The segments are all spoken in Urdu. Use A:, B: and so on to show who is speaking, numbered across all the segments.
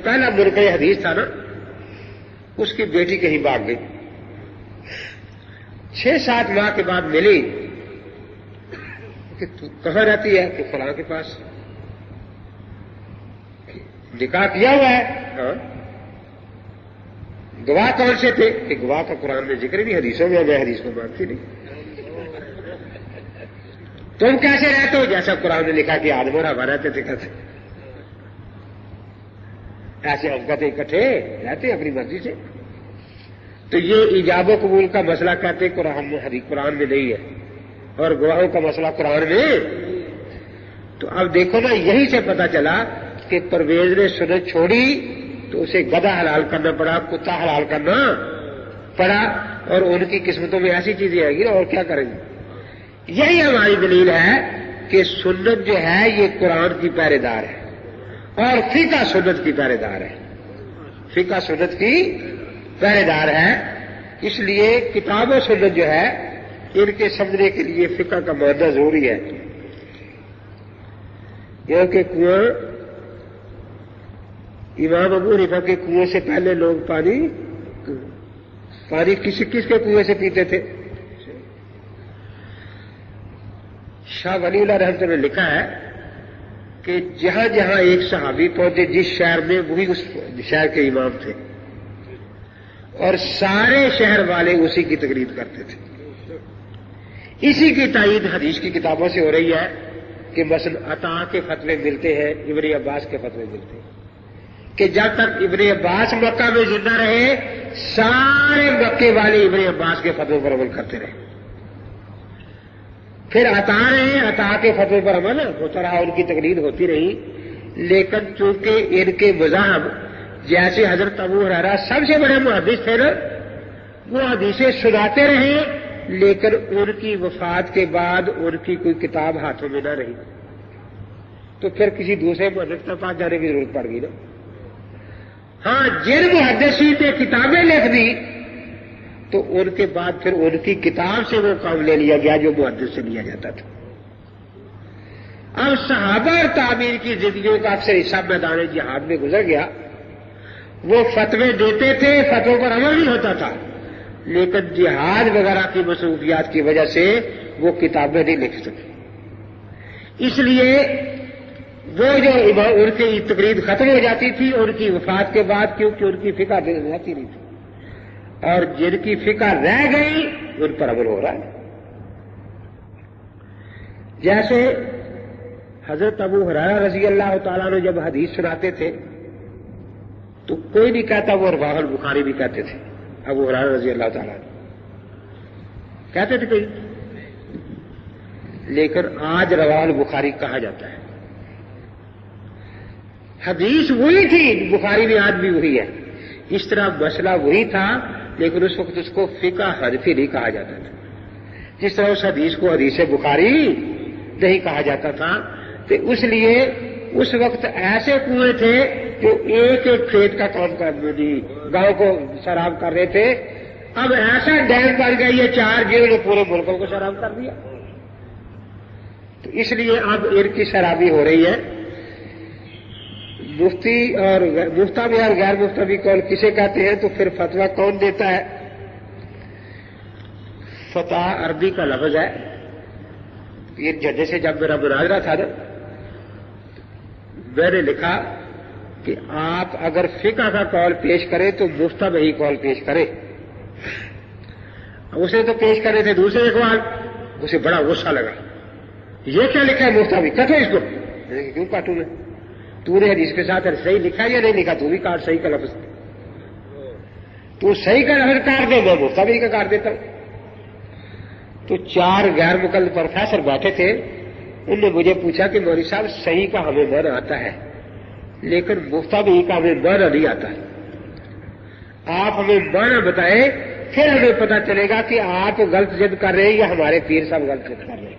A: پہلا منکر حدیث تھا نا، اس کی بیٹی کہیں بھاگ گئی، 6-7 ماہ کے بعد ملی کہ تو کہاں رہتی ہے؟ کہ فلاں کے پاس۔ نکاح کیا ہوا ہے؟ ہاں۔ گواہ کون سے تھے؟ کہ گواہ کا قرآن میں ذکر نہیں، حدیثوں میں، میں حدیث کو مانتی نہیں۔ تم کیسے رہتے ہو؟ جیسا قرآن نے لکھا کہ آدم اور حوا رہتے تھے، کہتے ایسے ہم کہتے اکٹھے رہتے اپنی مرضی سے۔ تو یہ ایجاب و قبول کا مسئلہ کہتے قرآن میں نہیں ہے، اور گواہوں کا مسئلہ قرآن میں۔ تو اب دیکھو نا، یہی سے پتا چلا کہ پرویز نے سنت چھوڑی تو اسے گدھا حلال کرنا پڑا، کتا حلال کرنا پڑا، اور ان کی قسمتوں میں ایسی چیزیں آئیں گی اور کیا کریں گے۔ یہی ہماری دلیل ہے کہ سنت جو ہے یہ قرآن کی پہرے دار ہے، اور فقہ سنت کی پہرے دار ہے، فقہ سنت کی پہرے دار ہے۔ اس لیے کتاب و سنت جو ہے ان کے سمجھنے کے لیے فقہ کا معاہدہ ضروری ہے، کیونکہ کنواں امام ابو حنیفہ کے کنویں سے پہلے لوگ پانی کس کے کنویں سے پیتے تھے؟ شاہ ولی اللہ رحمۃ اللہ نے لکھا ہے کہ جہاں جہاں ایک صحابی پہنچے جس شہر میں، وہی اس شہر کے امام تھے، اور سارے شہر والے اسی کی تقلید کرتے تھے۔ اسی کی تائید حدیث کی کتابوں سے ہو رہی ہے کہ مثلا عطا کے فتوے ملتے ہیں، ابن عباس کے فتوے ملتے ہیں کہ جب تک ابن عباس مکہ میں زندہ رہے سارے مکے والے ابن عباس کے فتوے پر عمل کرتے رہے۔ پھر عطا رہے، عطا کے فتوے پر عمل ہوتا رہا، ان کی تقلید ہوتی رہی، لیکن چونکہ ان کے مذاہب جیسے حضرت ابو ہریرہ سب سے بڑے محدث تھے نا، وہ حدیثیں سناتے رہے، لیکن ان کی وفات کے بعد ان کی کوئی کتاب ہاتھوں میں نہ رہی، تو پھر کسی دوسرے محدث کے پاس جانے کی ضرورت پڑ گئی نا۔ ہاں، جن محدثین نے کتابیں لکھ دی تو ان کے بعد پھر ان کی کتاب سے وہ کام لے لیا گیا جو محدث سے لیا جاتا تھا۔ اب صحابہ اور تابعین کی زندگیوں کا اکثر حصہ میدان جہاد میں گزر گیا، وہ فتوے دیتے تھے، فتووں پر عمل نہیں ہوتا تھا، لیکن جہاد وغیرہ کی مصروفیات کی وجہ سے وہ کتابیں نہیں لکھ سکے، اس لیے وہ جو ان کی تقریر ختم ہو جاتی تھی ان کی وفات کے بعد، کیونکہ ان کی فقہ رہتی نہیں تھی، اور جن کی فقہ رہ گئی ان پر عمل ہو رہا ہے۔ جیسے حضرت ابو ہریرہ رضی اللہ تعالیٰ عنہ جب حدیث سناتے تھے تو کوئی نہیں کہتا وہ رواہ البخاری بھی کہتے تھے، ابو ہریرہ رضی اللہ تعالیٰ عنہ کہتے تھے کوئی، لیکن آج رواہ البخاری کہا جاتا ہے۔ حدیث وہی تھی، بخاری میں آج بھی وہی ہے، اس طرح مسئلہ وہی تھا، لیکن اس وقت اس کو فقہ حنفی نہیں کہا جاتا تھا، جس طرح اس حدیث کو حدیث بخاری نہیں کہا جاتا تھا۔ تو اس لیے اس وقت ایسے کنویں تھے جو ایک ایک کھیت کا کام کرنے دی، گاؤں کو سیراب کر رہے تھے، اب ایسا ڈیم بن گیا یہ 4 جنہوں نے پورے ملکوں کو سیراب کر دیا، تو اس لیے اب ان کی سیرابی ہو رہی ہے۔ مفتی اور مفتابی اور غیر مفتابی قول کسے کہتے ہیں؟ تو پھر فتویٰ کون دیتا ہے؟ فتح عربی کا لفظ ہے، یہ ججے سے جب میرا مناظرہ تھا نا، میں نے لکھا کہ آپ اگر فقہ کا قول پیش کریں تو مفتابی قول پیش کریں۔ اسے تو پیش کرے تھے دوسرے اقوال، اسے بڑا غصہ لگا، یہ کیا لکھا ہے مفتابی، کٹو اس کو۔ کیوں کاٹوں میں؟ تو نے حدیث کے ساتھ صحیح لکھا یا نہیں لکھا؟ تو بھی کاٹ صحیح کا لفظ، تو صحیح کا لفظ کاٹ دے، میں مفتابی کا کاٹ دیتا ہوں۔ تو 4 غیر مقلد پروفیسر بیٹھے تھے، انہوں نے مجھے پوچھا کہ مولوی صاحب صحیح کا ہمیں معنی آتا ہے لیکن مفتابی کا ہمیں معنی نہیں آتا ہے، آپ ہمیں معنی بتائیں، پھر ہمیں پتہ چلے گا کہ آپ غلط ضد کر رہے ہیں یا ہمارے پیر صاحب غلط ضد کر رہے ہیں۔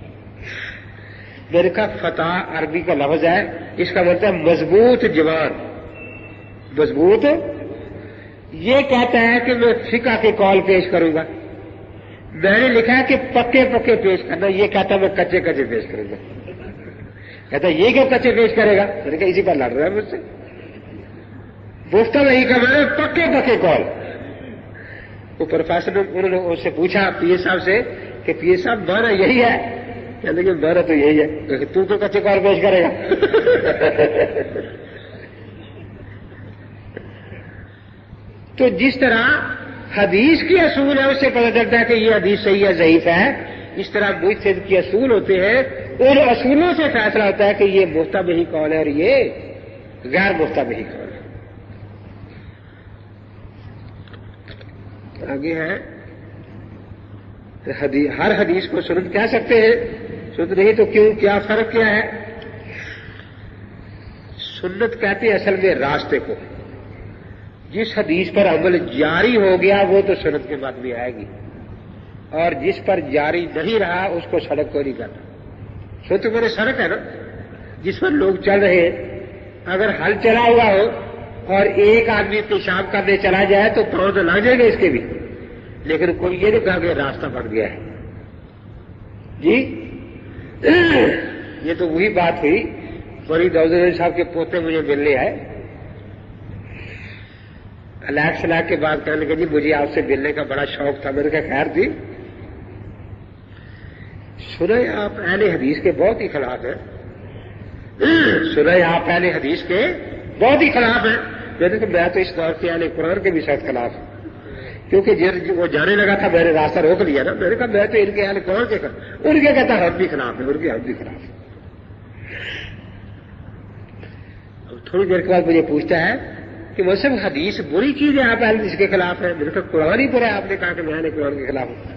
A: میرے کہا فتح عربی کا لفظ ہے، اس کا مطلب ہے مضبوط جوان، مضبوط، یہ کہتا ہے کہ میں فقہ کے قول پیش کروں گا، میں نے لکھا ہے کہ پکے پکے پیش کرنا، یہ کہتا ہے میں کچے کچے پیش کروں گا، کہتا ہے یہ کیوں کچے پیش کرے گا؟ میں نے کہا اسی پر لڑ رہا ہے مجھ سے، بوفتہ نہیں کا مانا پکے پکے کال. وہ پروفیسر انہوں نے اس سے پوچھا پی اے صاحب سے کہ پی اے صاحب مانا یہی ہے؟ کہتے کہ مانا تو یہی ہے. تو کچے کال پیش کرے گا. تو جس طرح حدیث کی اصول ہے اس سے پتہ چلتا ہے کہ یہ حدیث صحیح ہے ضعیف ہے، اس طرح مجتہد کے اصول ہوتے ہیں، ان اصولوں سے فیصلہ ہوتا ہے کہ یہ مجتہد قول ہے اور یہ غیر مجتہد قول ہے. آگے ہے ہر حدیث کو سنت کہہ سکتے ہیں، سنت نہیں تو کیوں، کیا فرق کیا ہے؟ سنت کہتے ہیں اصل میں راستے کو. جس حدیث پر عمل جاری ہو گیا وہ تو سنت کے بعد بھی آئے گی، اور جس پر جاری نہیں رہا اس کو سڑک کو نہیں کہتا. سنت میرے سڑک ہے نا، جس پر لوگ چل رہے ہیں. اگر ہل چلا ہوا ہو اور ایک آدمی پیشاب کرنے چلا جائے تو پاؤں تو لگ جائیں گے اس کے بھی، لیکن کوئی یہ نہیں کہا کہ راستہ بن گیا ہے. جی یہ تو وہی بات ہوئی. فرید عبداللہ صاحب کے پوتے مجھے ملنے آئے، الیکس کے بعد کہنے لگے جی مجھے آپ سے ملنے کا بڑا شوق تھا. میں نے کہا خیر تھی. سنیں آپ اہل حدیث کے بہت ہی خلاف ہیں، سنیں آپ اہل حدیث کے بہت ہی خلاف ہیں. میں نے کہا میں تو اس دور کے اہل قرآن کے بھی سخت خلاف ہوں، کیونکہ وہ جانے لگا تھا میں نے راستہ روک لیا نا. میں نے کہا میں تو ان کے اہل قرآن کے خلاف، ان کے کہتا ہم بھی خلاف ہیں، ان کے ہم بھی خلاف ہیں. تھوڑی دیر کے بعد مجھے پوچھتا ہے کہ وہ سب حدیث بری چیز ہے، آپ اہل حدیث کے خلاف ہیں. میں نے کہا قرآن ہی برا ہے، آپ نے کہا کہ میں اہل قرآن کے خلاف ہوں.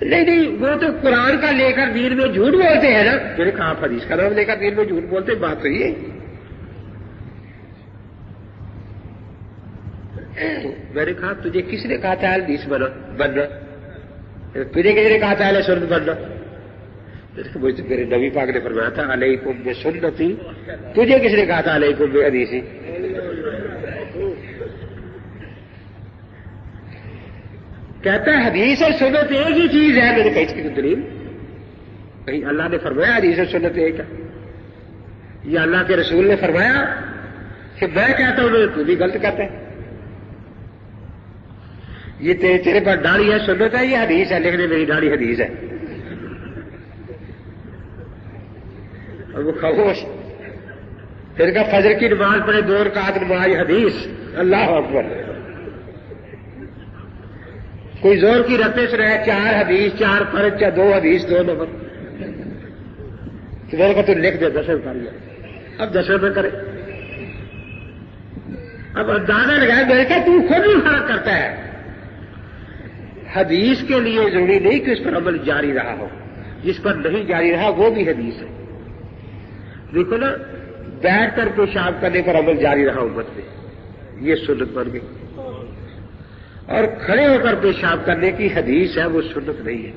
A: نہیں وہ تو قرآن کا لے کر دین میں جھوٹ بولتے ہیں نا. میں نے کہا آپ حدیث کا نام لے کر دین میں جھوٹ بولتے ہیں، بات تو یہ. میں نے کہا تجھے کس نے کہا تھا اہل حدیث بننا؟ تجھے کس نے کہا تھا اہل سنت بننا؟ مجھے میرے نبی پاک نے فرمایا تھا علیکم بسنتی. تجھے کس نے کہا تھا علیکم بحدیثی؟ کہتا ہے حدیث اور سنت ایک ہی چیز ہے. میں نے کہا اس کی دلیل کہیں اللہ نے فرمایا حدیث اور سنت ایک ہے؟ یا اللہ کے رسول نے فرمایا کہ میں کہتا ہوں تو بھی غلط کہتا ہے. یہ تیرے پاس داڑھی ہے سنت ہے، یہ حدیث ہے، لکھنے میری داڑھی حدیث ہے. اور وہ خاموش. پھر کہا فجر کی نماز پڑھے 2 رکعت نماز حدیث. اللہ اکبر. کوئی زور کی رتے سے رہے 4 حدیث 4 فرض 2 حدیث 2 نفر. تو میں نے کہا تو لکھ دے 10 کر لیا. اب 10 میں کرے. اب اندازہ لگایا. میں نے کہا تو خود ہی فرق کرتا ہے. حدیث کے لیے ضروری نہیں کہ اس پر عمل جاری رہا ہو، جس پر نہیں جاری رہا وہ بھی حدیث ہے. دیکھو نا بیٹھ کر پیشاب کرنے پر عمل جاری رہا امت میں، یہ سنت بن گئی. اور کھڑے ہو کر پیشاب کرنے کی حدیث ہے وہ سنت نہیں ہے.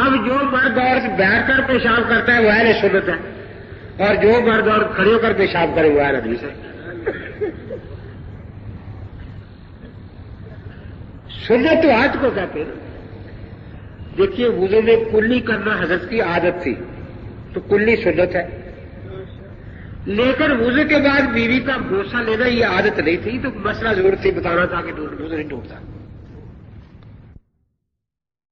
A: اب جو مرد اور بیٹھ کر پیشاب کرتا ہے وہ اہل سنت ہے، اور جو مرد اور کھڑے ہو کر پیشاب کرے وہ اہل حدیث ہے. سنت تو آج کو کہتے ہیں. دیکھیے وضو میں کلی کرنا حضرت کی عادت تھی تو کلی سنت ہے، لیکن وضو کے بعد بیوی کا بوسہ لینا یہ عادت نہیں تھی. تو مسئلہ ضرور تھی بتانا تھا کہ وضو نہیں ٹوٹتا.